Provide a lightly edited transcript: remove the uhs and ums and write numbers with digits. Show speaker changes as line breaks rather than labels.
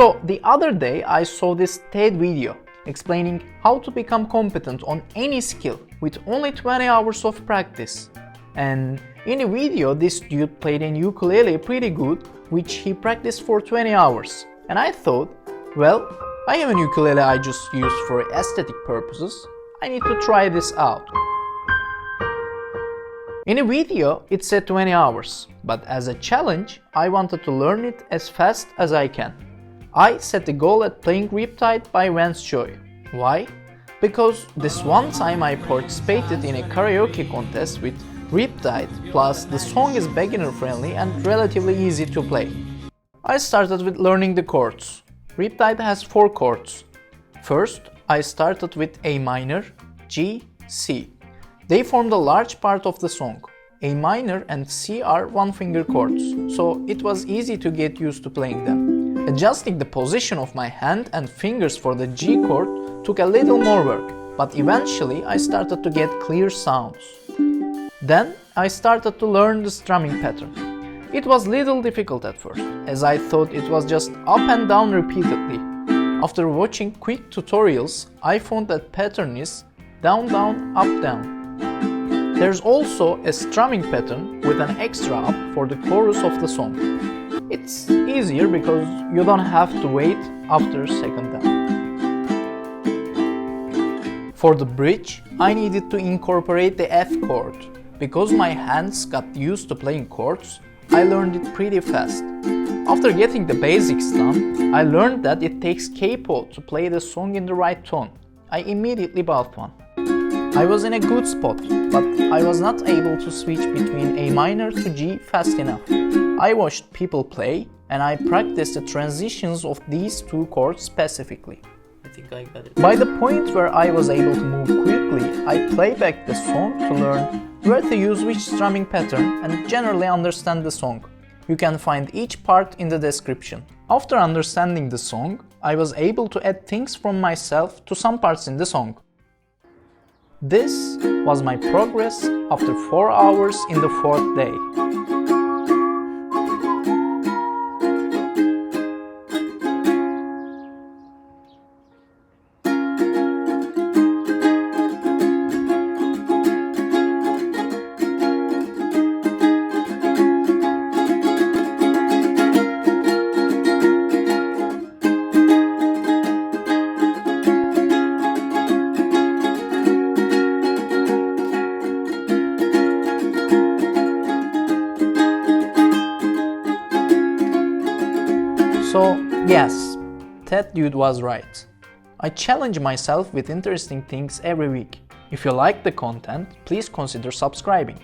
So the other day I saw this TED video explaining how to become competent on any skill with only 20 hours of practice. And in the video this dude played an ukulele pretty good, which he practiced for 20 hours. And I thought, well, I have an ukulele I just use for aesthetic purposes. I need to try this out. In a video it said 20 hours, but as a challenge I wanted to learn it as fast as I can. I set the goal at playing Riptide by Vance Joy. Why? Because this one time I participated in a karaoke contest with Riptide, plus the song is beginner friendly and relatively easy to play. I started with learning the chords. Riptide has 4 chords. First, I started with A minor, G, C. They formed a large part of the song. A minor and C are one-finger chords, so it was easy to get used to playing them. Adjusting the position of my hand and fingers for the G chord took a little more work, but eventually I started to get clear sounds. Then I started to learn the strumming pattern. It was little difficult at first, as I thought it was just up and down repeatedly. After watching quick tutorials, I found that pattern is down, down, up, down. There's also a strumming pattern with an extra up for the chorus of the song. It's easier because you don't have to wait after second down. For the bridge, I needed to incorporate the F chord. Because my hands got used to playing chords, I learned it pretty fast. After getting the basics done, I learned that it takes capo to play the song in the right tone. I immediately bought one. I was in a good spot, but I was not able to switch between A minor to G fast enough. I watched people play, and I practiced the transitions of these 2 chords specifically.
I think I got it.
By the point where I was able to move quickly, I play back the song to learn where to use which strumming pattern and generally understand the song. You can find each part in the description. After understanding the song, I was able to add things from myself to some parts in the song. This was my progress after 4 hours in the 4th day. So yes, that dude was right. I challenge myself with interesting things every week. If you like the content, please consider subscribing.